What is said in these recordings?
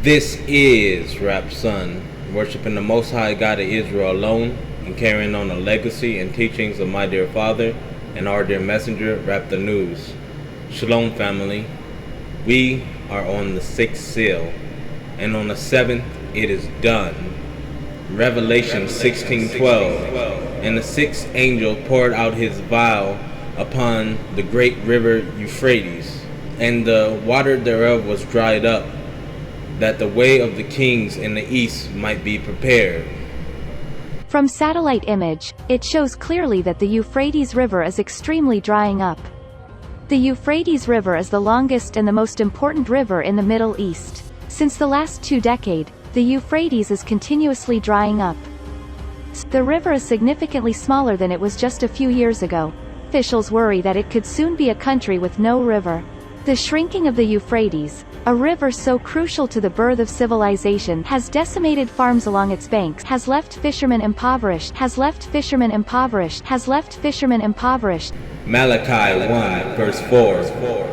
This is Rap Son, worshiping the Most High God of Israel alone and carrying on the legacy and teachings of my dear father and our dear messenger, Rap the News. Shalom, family. We are on the 6th seal, and on the 7th it is done. Revelation 16:12. And the 6th angel poured out his vial upon the great river Euphrates, and the water thereof was dried up, that the way of the kings in the east might be prepared. From satellite image, it shows clearly that the Euphrates River is extremely drying up. The Euphrates River is the longest and the most important river in the Middle East. Since the last 2 decades, the Euphrates is continuously drying up. The river is significantly smaller than it was just a few years ago. Officials worry that it could soon be a country with no river. The shrinking of the Euphrates, a river so crucial to the birth of civilization, has decimated farms along its banks, has left fishermen impoverished, Malachi 1 verse 4.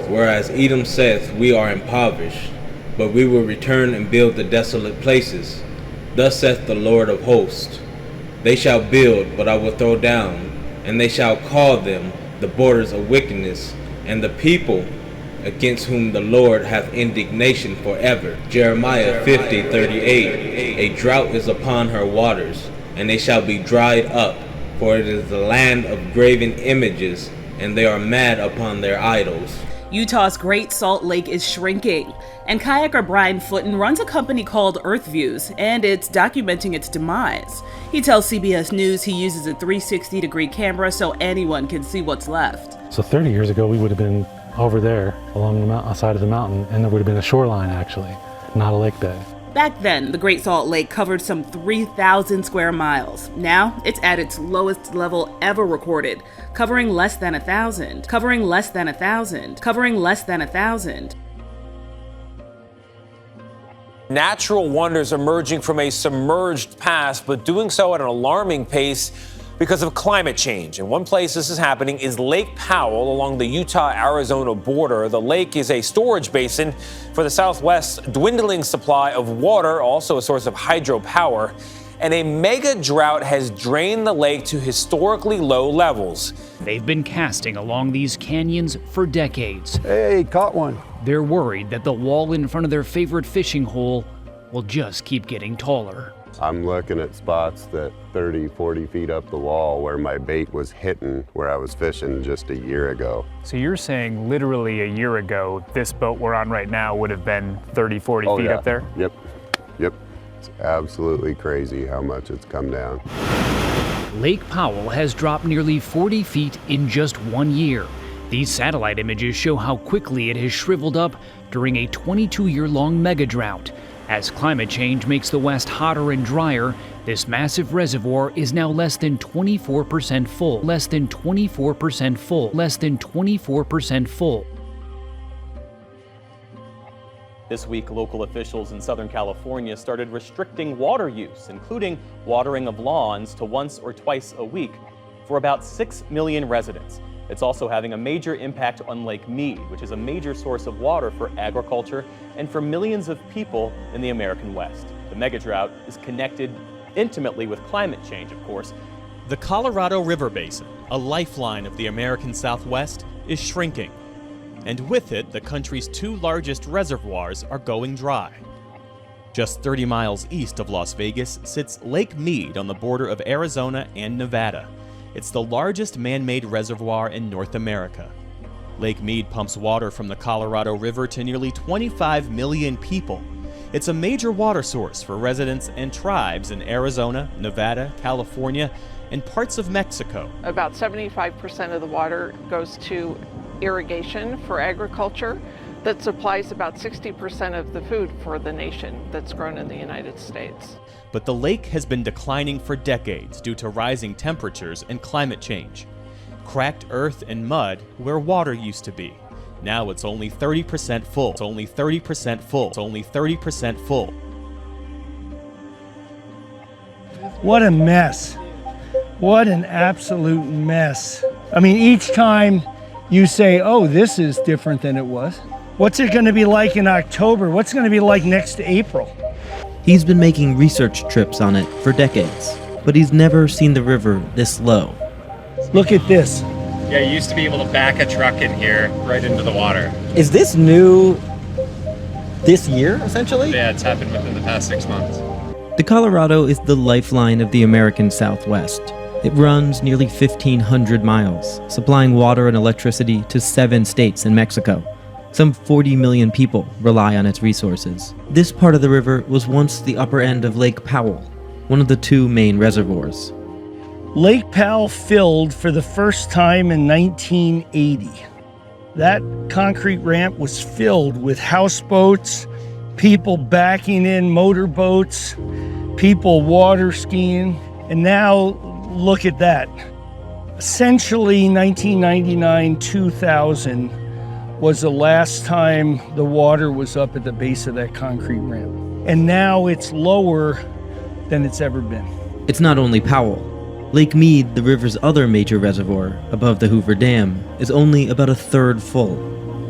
Whereas Edom saith, we are impoverished, but we will return and build the desolate places. Thus saith the Lord of hosts, they shall build, but I will throw down, and they shall call them the borders of wickedness, and the people against whom the Lord hath indignation forever. Jeremiah 50:38. A drought is upon her waters, and they shall be dried up, for it is the land of graven images, and they are mad upon their idols. Utah's Great Salt Lake is shrinking, and kayaker Brian Footen runs a company called Earthviews, and it's documenting its demise. He tells CBS News he uses a 360-degree camera so anyone can see what's left. So 30 years ago, we would have been over there along the side of the mountain, and there would have been a shoreline actually, not a lake bed. Back then, the Great Salt Lake covered some 3,000 square miles. Now, it's at its lowest level ever recorded, covering less than 1,000. Natural wonders emerging from a submerged past, but doing so at an alarming pace because of climate change. And one place this is happening is Lake Powell along the Utah-Arizona border. The lake is a storage basin for the Southwest's dwindling supply of water, also a source of hydropower. And a mega drought has drained the lake to historically low levels. They've been casting along these canyons for decades. Hey, caught one. They're worried that the wall in front of their favorite fishing hole will just keep getting taller. I'm looking at spots that 30, 40 feet up the wall where my bait was hitting where I was fishing just a year ago. So you're saying literally a year ago, this boat we're on right now would have been 30, 40 feet up there? Yep. It's absolutely crazy how much it's come down. Lake Powell has dropped nearly 40 feet in just 1 year. These satellite images show how quickly it has shriveled up during a 22-year-long mega drought. As climate change makes the West hotter and drier, this massive reservoir is now less than 24% full. This week, local officials in Southern California started restricting water use, including watering of lawns, to once or twice a week for about 6 million residents. It's also having a major impact on Lake Mead, which is a major source of water for agriculture and for millions of people in the American West. The mega drought is connected intimately with climate change, of course. The Colorado River Basin, a lifeline of the American Southwest, is shrinking. And with it, the country's 2 largest reservoirs are going dry. Just 30 miles east of Las Vegas sits Lake Mead on the border of Arizona and Nevada. It's the largest man-made reservoir in North America. Lake Mead pumps water from the Colorado River to nearly 25 million people. It's a major water source for residents and tribes in Arizona, Nevada, California, and parts of Mexico. About 75% of the water goes to irrigation for agriculture that supplies about 60% of the food for the nation that's grown in the United States. But the lake has been declining for decades due to rising temperatures and climate change. Cracked earth and mud where water used to be. Now it's only 30% full. What a mess. What an absolute mess. I mean, each time you say, oh, this is different than it was. What's it going to be like in October? What's it going to be like next April? He's been making research trips on it for decades, but he's never seen the river this low. Look at this. Yeah, you used to be able to back a truck in here right into the water. Is this new this year, essentially? Yeah, it's happened within the past 6 months. The Colorado is the lifeline of the American Southwest. It runs nearly 1,500 miles, supplying water and electricity to 7 states and Mexico. Some 40 million people rely on its resources. This part of the river was once the upper end of Lake Powell, one of the 2 main reservoirs. Lake Powell filled for the first time in 1980. That concrete ramp was filled with houseboats, people backing in motorboats, people water skiing, and now look at that. Essentially, 1999-2000 was the last time the water was up at the base of that concrete ramp. And now it's lower than it's ever been. It's not only Powell. Lake Mead, the river's other major reservoir, above the Hoover Dam, is only about a third full.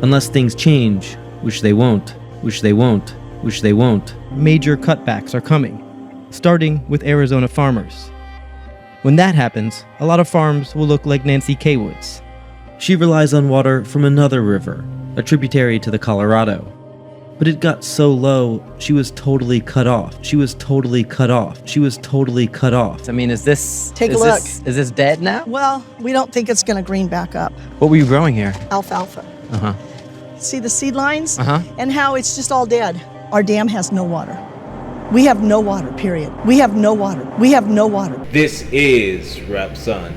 Unless things change, which they won't, major cutbacks are coming, starting with Arizona farmers. When that happens, a lot of farms will look like Nancy Kaywood's. She relies on water from another river, a tributary to the Colorado. But it got so low, she was totally cut off. I mean, is this... Take a look. Is this dead now? Well, we don't think it's going to green back up. What were you growing here? Alfalfa. Uh-huh. See the seed lines? Uh-huh. And how it's just all dead. Our dam has no water. We have no water, period. We have no water. This is Rap Son.